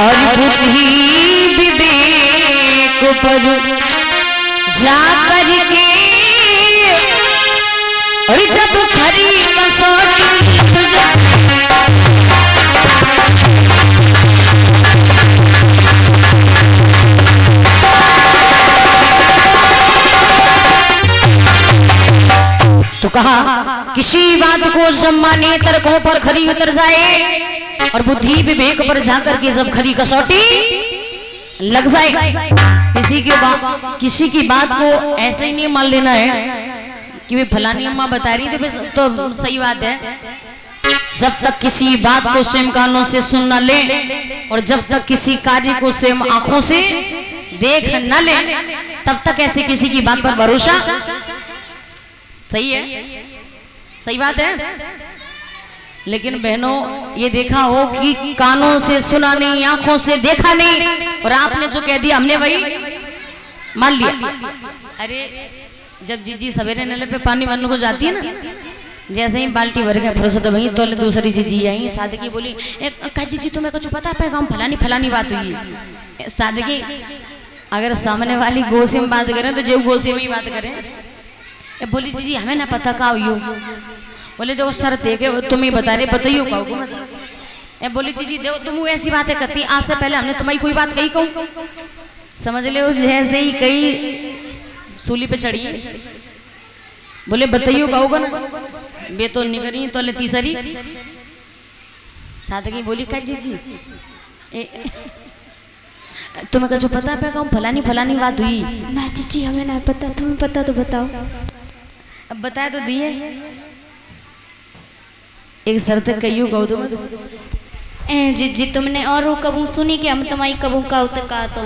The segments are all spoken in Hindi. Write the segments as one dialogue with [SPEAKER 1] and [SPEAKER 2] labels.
[SPEAKER 1] और बुद्धि विवेक पर जा करके और जब खरी कसौटी तो कहा किसी बात को जब माने तर्कों पर खरी उतर जाए और बुद्धि विवेक पर जाकर के जब खरी कसौटी लग जाए। किसी की बात को ऐसे ही नहीं मान लेना है कि वे फलानी अम्मा बता रही थी तो सही बात है। जब तक किसी बात को स्वयं कानों से सुन न ले और जब तक किसी कार्य को स्वयं आंखों से देख न ले तब तक ऐसे किसी की बात पर भरोसा सही है, सही बात है। लेकिन बहनों ये देखा हो कि कानों से सुना नहीं, आंखों से देखा नहीं और आपने जो कह दिया हमने वही मान लिया। अरे जब जीजी सवेरे नल पे पानी भरने को जाती है ना, जैसे ही बाल्टी भर के फुर्सत वही तो दूसरी जीजी आई सादगी बोली जीजी तुम्हें कुछ पता है काम फलानी फलानी बात हुई है। सादगी अगर सामने वाली गोसे में बात करें तो जो गोसे में ही बात करें। बोली जीजी हमें ना पता का हुई हो। बोले देखो सर देखे तुम ही बता रहे बताइयो कहो मत। बोली जीजी देखो तुम ऐसी बातें करती आज से पहले हमने तुम्हारी कोई बात कही कहूँ समझ ले जैसे ही कही सूली पे चढ़ी। बोले बताइयो कहोगा ना बे तो निकली तो ले तीसरी सादगी बोली का जीजी तुम्हें कुछ पता पे कहूँ फलानी फलानी बात हुई
[SPEAKER 2] ना जीजी हमें ना पता, तुम्हें पता तो बताओ।
[SPEAKER 1] अब बताया तो दिए एक शर्त कहियो कहो तुम
[SPEAKER 2] जीजी तुमने और कबू सुनी कि हम तुम्हारी कबू का कहा तो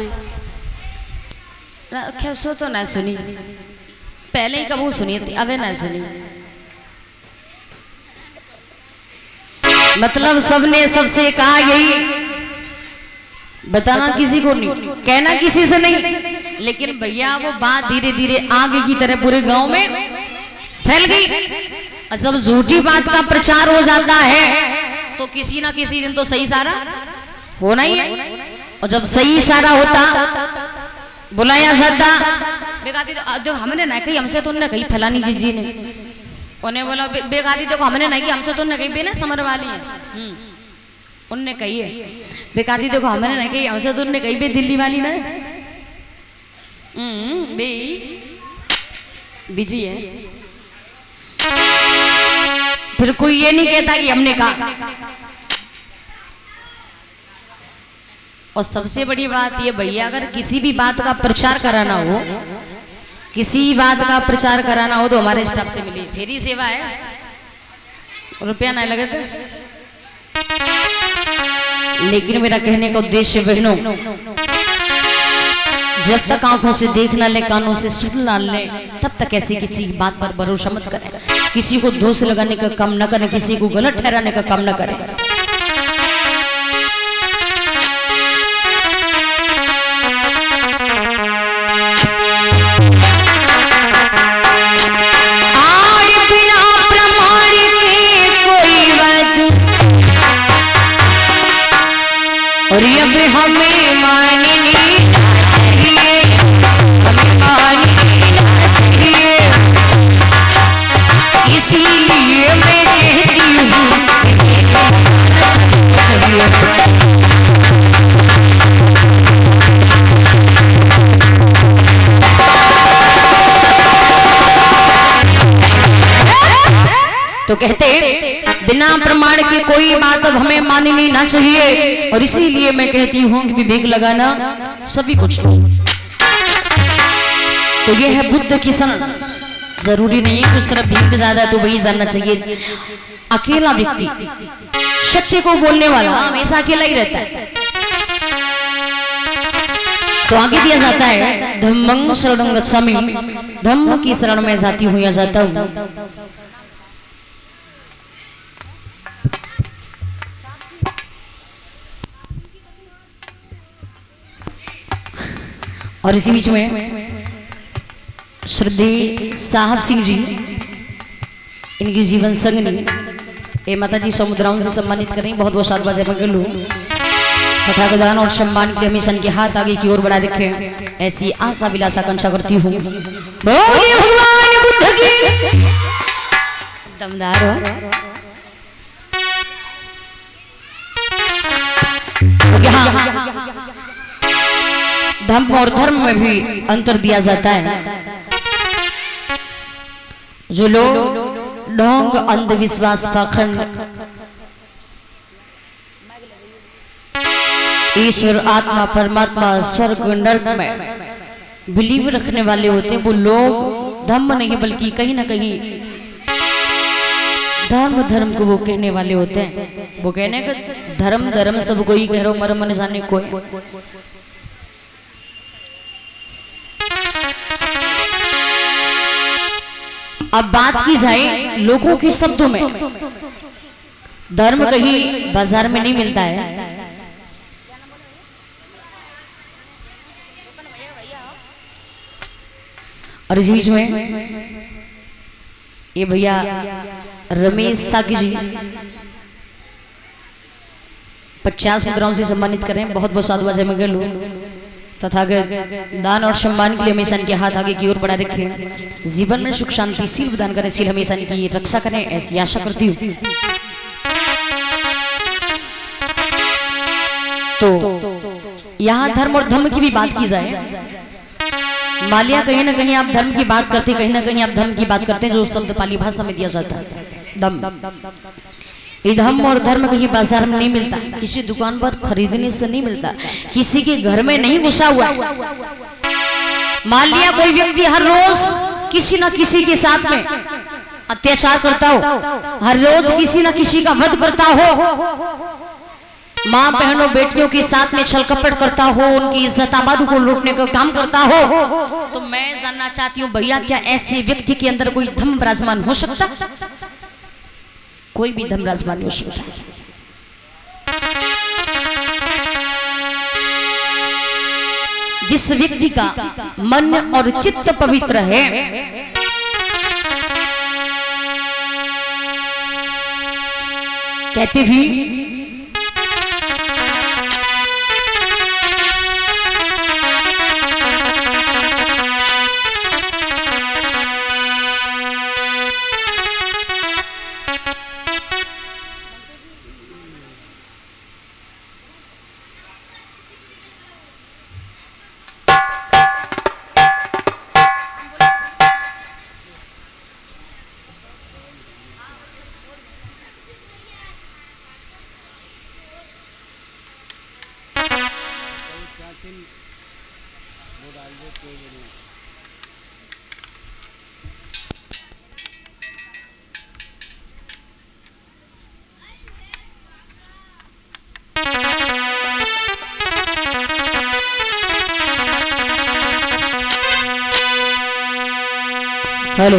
[SPEAKER 1] है सो तो ना सुनी पहले ही कबू सुनी थी अबे ना सुनी। मतलब सबने सबसे कहा यही बताना किसी को नहीं कहना किसी से नहीं। लेकिन भैया वो बात धीरे धीरे आगे की तरह पूरे गांव में फैल गई। और जब झूठी बात का प्रचार हो जाता है तो किसी ना किसी दिन तो सही सारा होना ही है। और जब सही सारा होता बुलाया जाता बेगाती तो हमने ना कही हमसे तो उन्होंने कही फलानी जीजी ने उन्हें बोला बेगाती देखो हमने नहीं की हमसे तो उन्होंने कही बेना समर वाली है उनने कही है। बेगाती देखो हमने नहीं कही हमसे तो उन्होंने कही बे दिल्ली वाली ना बे बिजी है। फिर कोई ये नहीं कहता कि हमने कहा। और सबसे बड़ी बात ये भैया अगर किसी भी बात का प्रचार कराना हो किसी बात का प्रचार कराना हो तो हमारे स्टाफ से मिलिए फेरी सेवा है रुपया नहीं लगे थे। लेकिन मेरा कहने का उद्देश्य बहनों जब तक आंखों से देख ना ले कानों से सुन ना ले तब तक ऐसी किसी बात पर भरोसा मत करें। किसी को दोष लगाने का काम न करें, किसी को गलत ठहराने का काम न करें। और अब हमें माननी चाहिए हमें माननी चाहिए। इसीलिए मैं कहती हूँ तो कहते बिना प्रमाण के कोई बात अब हमें माननी ना चाहिए। और इसीलिए मैं कहती हूँ कि विवेक लगाना सभी कुछ तो ये है बुद्ध की सन। जरूरी नहीं है उस तरफ भीड़ ज्यादा तो वही जानना चाहिए। अकेला व्यक्ति सत्य को बोलने वाला हमेशा अकेला ही रहता है। तो आगे दिया जाता है धम्मं शरणं गच्छामि धम्म की शरण में जाती हूँ या जाता हूँ। और इसी बीच में श्रद्धेय साहब सिंह जी इनकी जीवन संगनी ए माता जी समुद्राओं से सम्मानित करें। बहुत बहुत साधुवाद है मंगलू। तथा दान और सम्मान के हमेशा इनके हाथ आगे की ओर बढ़ा रखे हैं। ऐसी आशा विलासा आकांक्षा करती हूँ। बोलिए भगवान बुद्ध की। दमदार हो। धम्म और धर्म में भी अंतर दिया जाता है। जो लोग ढोंग अंधविश्वास पाखंड ईश्वर आत्मा परमात्मा स्वर्ग नरक में बिलीव रखने वाले होते हैं, वो लोग धम्म नहीं बल्कि कहीं ना कहीं धर्म को वो कहने वाले होते हैं। वो कहने का धर्म सब कोई कह रहा मरम न जाने कोई। अब बात की जाए लोगों के शब्दों में, धर्म कहीं बाजार में नहीं मिलता है। और इस बीच में ये भैया रमेश साकी जी 50 मुद्राओं से सम्मानित करें। बहुत बहुत साधु जय मंगल हो। तथा दान और सम्मान के लिए हमेशा इनके हाथ आगे की ओर बढ़ा रखें। जीवन में सुख शांति सील प्रदान करें, सील हमेशा इनकी रक्षा करें, ऐसी आशा करती हूँ। तो यहाँ धर्म और धम्म की भी बात की जाए। मालिया कहीं ना कहीं आप धर्म की बात करते, कहीं ना कहीं आप धर्म की बात करते हैं, जो शब्द पाली भाषा में दिया जाता है दम। ये धम्म और धर्म कहीं बाजार में नहीं मिलता, किसी दुकान पर खरीदने से नहीं मिलता, किसी के घर में नहीं घुसा हुआ। मान लिया कोई व्यक्ति हर रोज किसी न किसी के साथ में अत्याचार करता हो, हर रोज किसी न किसी का वध करता हो, माँ बहनों बेटियों के साथ में छल कपट करता हो, उनकी इज्जत आबादी को लूटने का काम करता हो, तो मैं जानना चाहती हूँ भैया क्या ऐसे व्यक्ति के अंदर कोई धर्म विराजमान हो सकता? कोई भी धर्म विराजमान नहीं हो सकता। जिस व्यक्ति का मन और चित्त पवित्र है, कहते भी हेलो